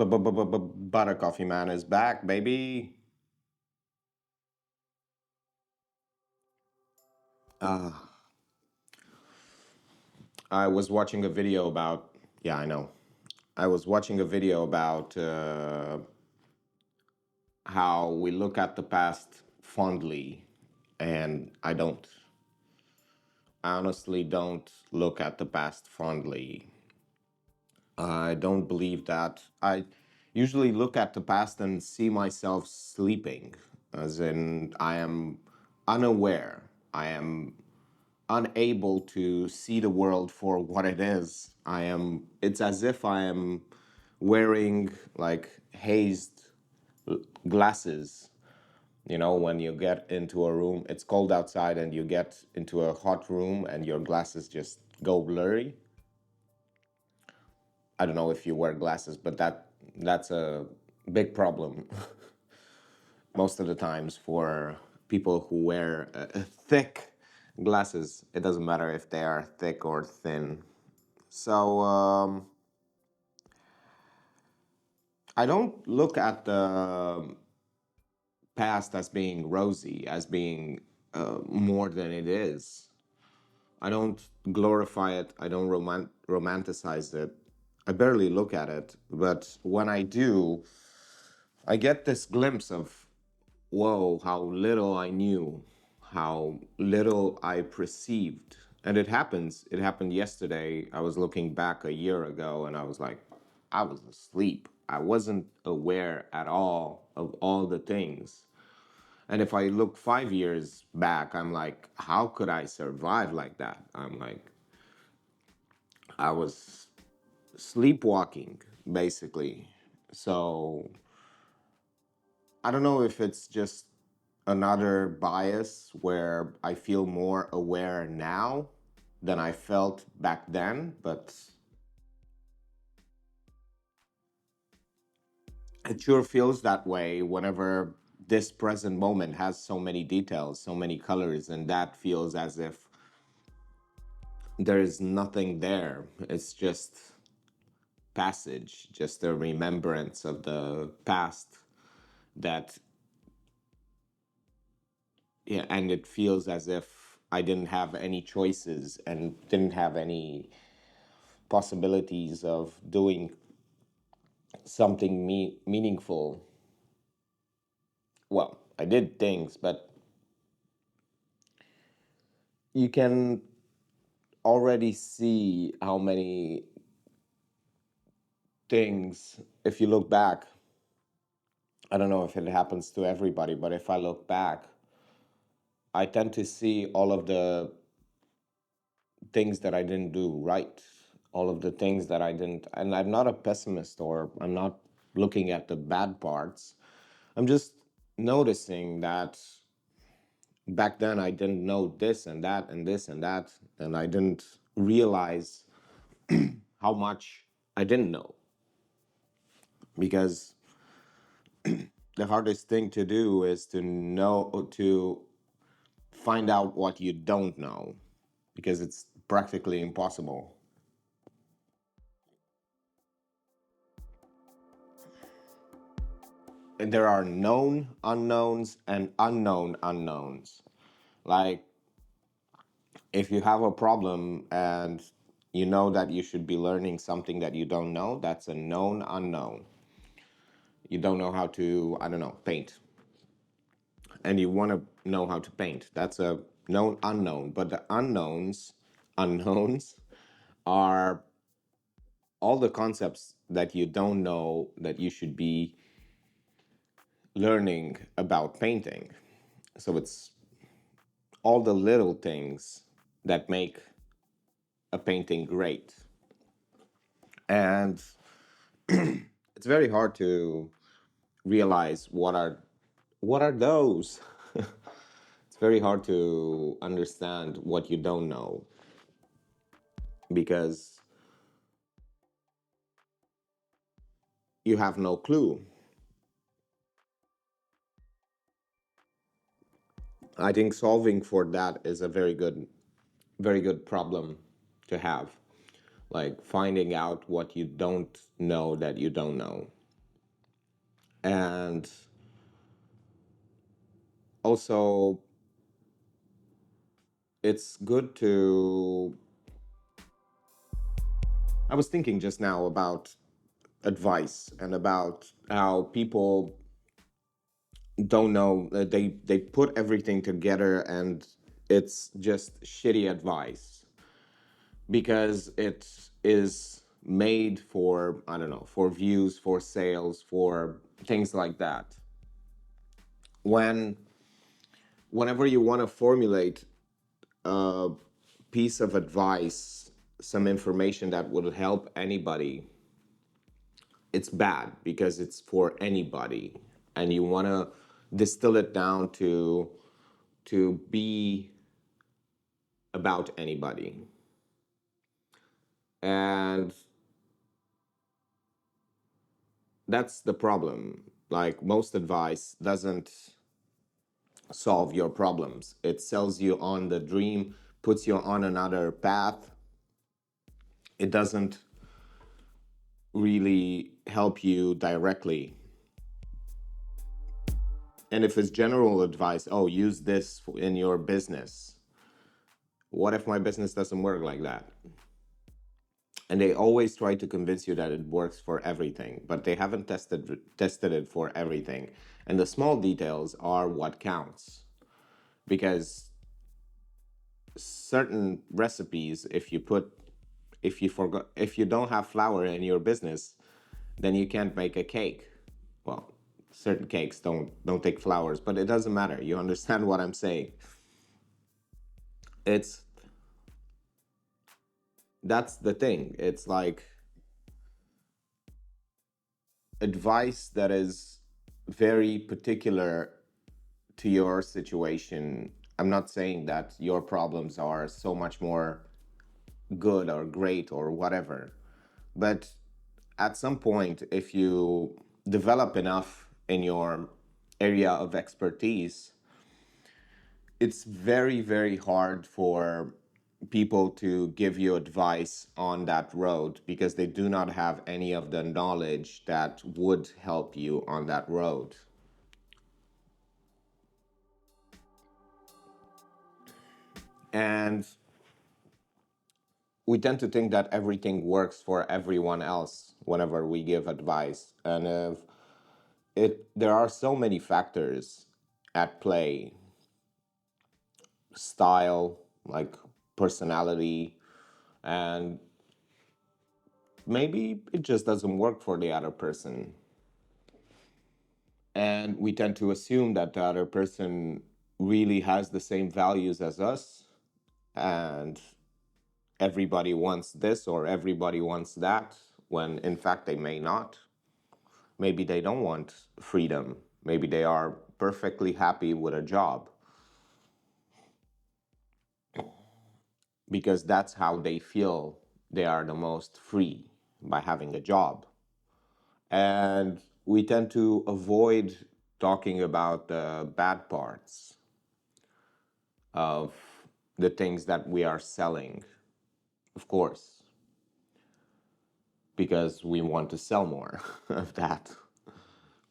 Butter Coffee Man is back, baby. Uh, I was watching a video about, yeah, I know. I was watching a video about how we look at the past fondly, and I don't. I honestly don't look at the past fondly. I don't believe that. I usually look at the past and see myself sleeping, as in, I am unaware. I am unable to see the world for what it is. It's as if I am wearing like hazed glasses. You know, when you get into a room, it's cold outside, and you get into a hot room and your glasses just go blurry. I don't know if you wear glasses, but that's a big problem most of the times for people who wear thick glasses. It doesn't matter if they are thick or thin. So I don't look at the past as being rosy, as being more than it is. I don't glorify it. I don't romanticize it. I barely look at it. But when I do, I get this glimpse of, whoa, how little I knew, how little I perceived. And it happens. It happened yesterday. I was looking back a year ago and I was like, I was asleep. I wasn't aware at all of all the things. And if I look 5 years back, I'm like, how could I survive like that? I'm like, I was sleepwalking, basically. So I don't know if it's just another bias where I feel more aware now than I felt back then, but it sure feels that way whenever this present moment has so many details, so many colors, and that feels as if there is nothing there. It's just passage, just a remembrance of the past that, yeah, and it feels as if I didn't have any choices and didn't have any possibilities of doing something meaningful. Well, I did things, but you can already see how many things, if you look back, I don't know if it happens to everybody, but if I look back, I tend to see all of the things that I didn't do right, all of the things that I didn't, and I'm not a pessimist or I'm not looking at the bad parts. I'm just noticing that back then I didn't know this and that and this and that, and I didn't realize how much I didn't know, because the hardest thing to do is to find out what you don't know, because it's practically impossible. And there are known unknowns and unknown unknowns. Like, if you have a problem and you know that you should be learning something that you don't know, that's a known unknown. You don't know how to, I don't know, paint, and you want to know how to paint. That's a known unknown. But the unknowns are all the concepts that you don't know that you should be learning about painting. So it's all the little things that make a painting great. And it's very hard to realize what are those. It's very hard to understand what you don't know, because you have no clue. I think solving for that is a very good problem to have. Like, finding out what you don't know that you don't know. And also, it's good to. I was thinking just now about advice and about how people don't know, they put everything together and it's just shitty advice because it is made for, I don't know, for views, for sales, for things like that. When whenever you want to formulate a piece of advice, some information that would help anybody, it's bad because it's for anybody, and you want to distill it down to be about anybody. And that's the problem. Like, most advice doesn't solve your problems. It sells you on the dream, puts you on another path. It doesn't really help you directly. And if it's general advice, oh, use this in your business. What if my business doesn't work like that? And they always try to convince you that it works for everything, but they haven't tested it for everything. And the small details are what counts, because certain recipes, if you don't have flour in your business, then you can't make a cake. Well, certain cakes don't take flours, but it doesn't matter. You understand what I'm saying? It's That's the thing. It's like advice that is very particular to your situation. I'm not saying that your problems are so much more good or great or whatever, but at some point, if you develop enough in your area of expertise, it's very, very hard for people to give you advice on that road because they do not have any of the knowledge that would help you on that road. And we tend to think that everything works for everyone else whenever we give advice. And if there are so many factors at play: style, like personality, and maybe it just doesn't work for the other person. And we tend to assume that the other person really has the same values as us, and everybody wants this or everybody wants that, when in fact they may not. Maybe they don't want freedom. Maybe they are perfectly happy with a job because that's how they feel they are the most free, by having a job. And we tend to avoid talking about the bad parts of the things that we are selling, of course, because we want to sell more of that.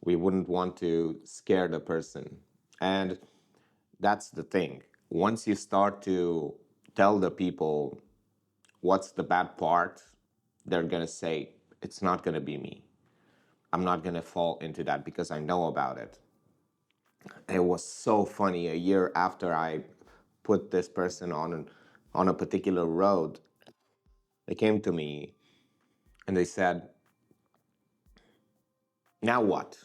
We wouldn't want to scare the person. And that's the thing. Once you start to tell the people what's the bad part, they're going to say, it's not going to be me. I'm not going to fall into that because I know about it. And it was so funny. A year after I put this person on a particular road, they came to me and they said, now what?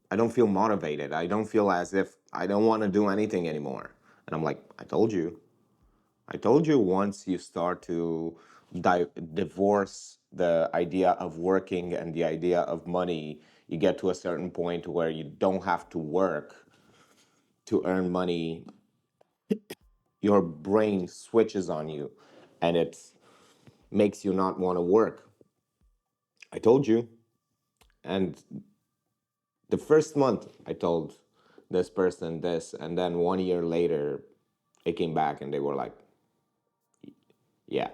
I don't feel motivated. I don't feel as if I don't want to do anything anymore. And I'm like, I told you. I told you, once you start to divorce the idea of working and the idea of money, you get to a certain point where you don't have to work to earn money. Your brain switches on you and it makes you not want to work. I told you. And the first month I told this person this, and then 1 year later they came back and they were like, yeah,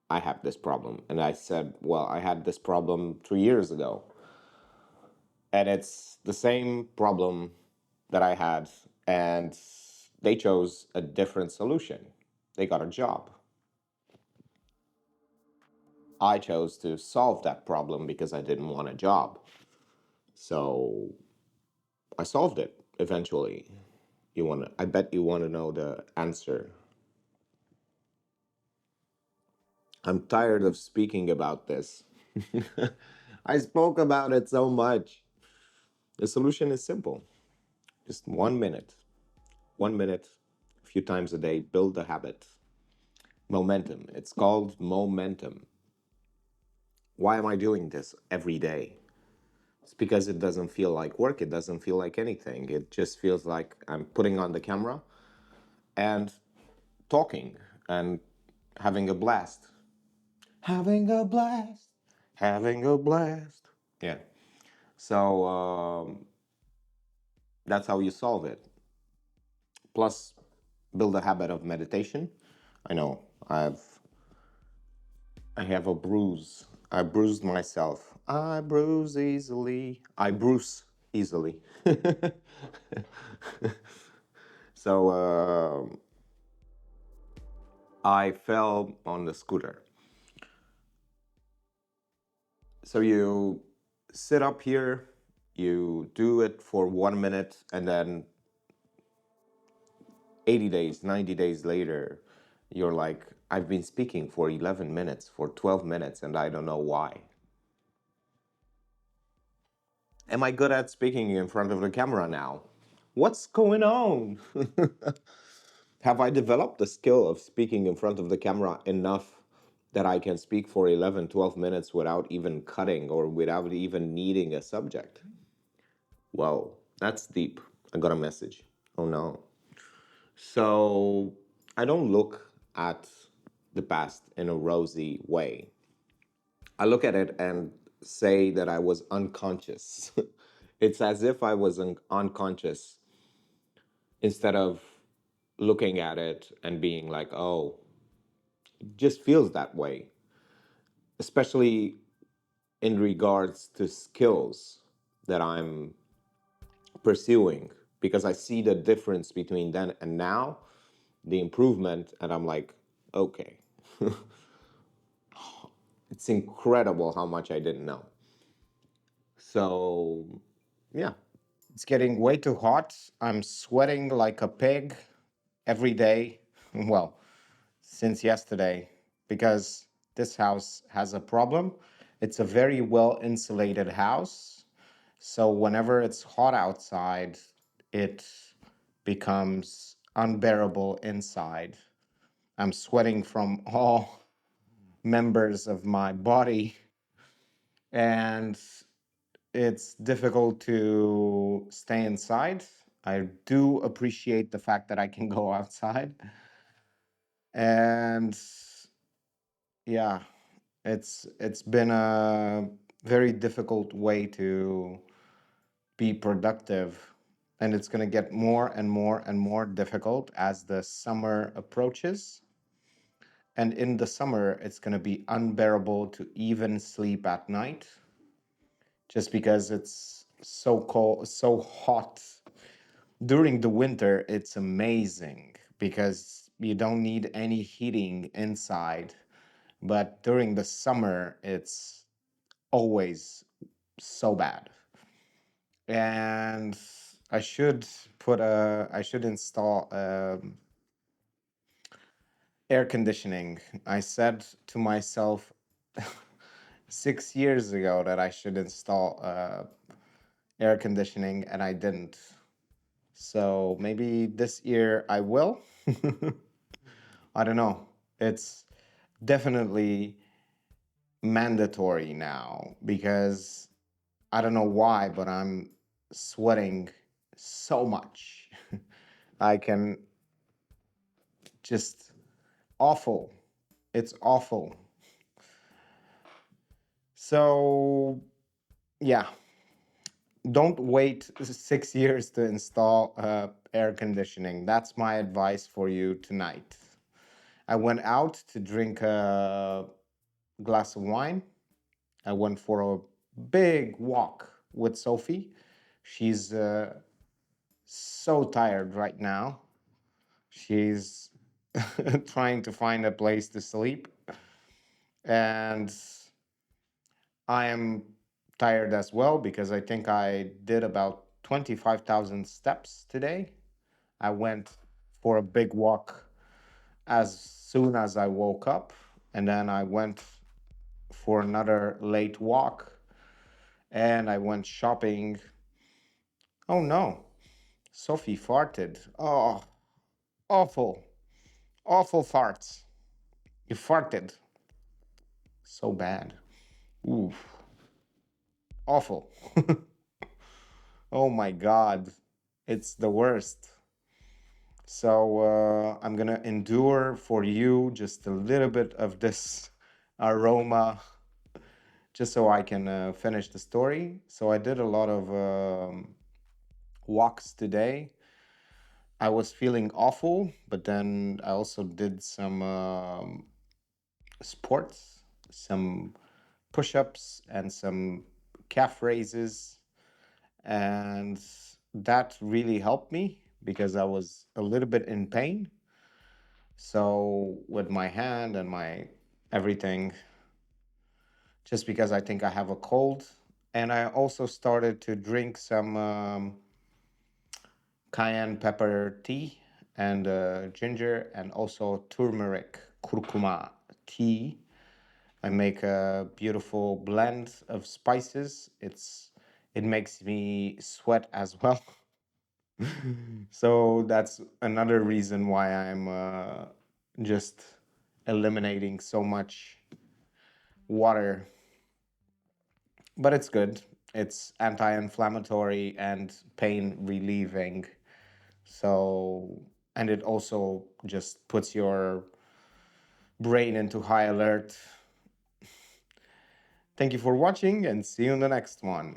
I have this problem. And I said, well, I had this problem 3 years ago. And it's the same problem that I had, and they chose a different solution. They got a job. I chose to solve that problem because I didn't want a job. So I solved it eventually. I bet you want to know the answer. I'm tired of speaking about this. I spoke about it so much. The solution is simple. Just 1 minute. 1 minute, a few times a day, build the habit. Momentum. It's called momentum. Why am I doing this every day? It's because it doesn't feel like work. It doesn't feel like anything. It just feels like I'm putting on the camera and talking and having a blast. Having a blast. Having a blast. Yeah. So that's how you solve it. Plus, build a habit of meditation. I know I have a bruise. I bruised myself. I bruise easily. I bruise easily. So I fell on the scooter. So you sit up here, you do it for 1 minute, and then 80 days, 90 days later, you're like, I've been speaking for 11 minutes, for 12 minutes, and I don't know why. Am I good at speaking in front of the camera now? What's going on? Have I developed the skill of speaking in front of the camera enough that I can speak for 11, 12 minutes without even cutting or without even needing a subject? Whoa, that's deep. I got a message. Oh no. So I don't look at the past in a rosy way. I look at it and say that I was unconscious. It's as if I was unconscious instead of looking at it and being like, oh, it just feels that way, especially in regards to skills that I'm pursuing, because I see the difference between then and now, the improvement, and I'm like, okay, it's incredible how much I didn't know. So, yeah, it's getting way too hot. I'm sweating like a pig every day. Well, since yesterday, because this house has a problem. It's a very well insulated house. So whenever it's hot outside, it becomes unbearable inside. I'm sweating from all members of my body, and it's difficult to stay inside. I do appreciate the fact that I can go outside. And yeah, it's been a very difficult way to be productive, and it's going to get more and more and more difficult as the summer approaches. And in the summer, it's going to be unbearable to even sleep at night just because it's so cold, so hot. During the winter, it's amazing because you don't need any heating inside. But during the summer, it's always so bad. And I should install air conditioning. I said to myself 6 years ago that I should install air conditioning, and I didn't. So maybe this year I will. I don't know. It's definitely mandatory now because I don't know why, but I'm sweating so much. I can just awful. It's awful. So, yeah, don't wait 6 years to install air conditioning. That's my advice for you tonight. I went out to drink a glass of wine. I went for a big walk with Sophie. She's so tired right now. She's trying to find a place to sleep. And I am tired as well because I think I did about 25,000 steps today. I went for a big walk as soon as I woke up, and then I went for another late walk, and I went shopping. Oh no, Sophie farted. Oh, awful, awful farts. You farted. So bad. Oof, awful. Oh my God, it's the worst. So I'm gonna endure for you just a little bit of this aroma just so I can finish the story. So I did a lot of walks today. I was feeling awful, but then I also did some sports, some push ups, and some calf raises. And that really helped me because I was a little bit in pain. So, with my hand and my everything, just because I think I have a cold. And I also started to drink some cayenne pepper tea and ginger and also turmeric curcuma tea. I make a beautiful blend of spices. It makes me sweat as well. So that's another reason why I'm just eliminating so much water, but it's good. It's anti-inflammatory and pain relieving. So, and it also just puts your brain into high alert. Thank you for watching and see you in the next one.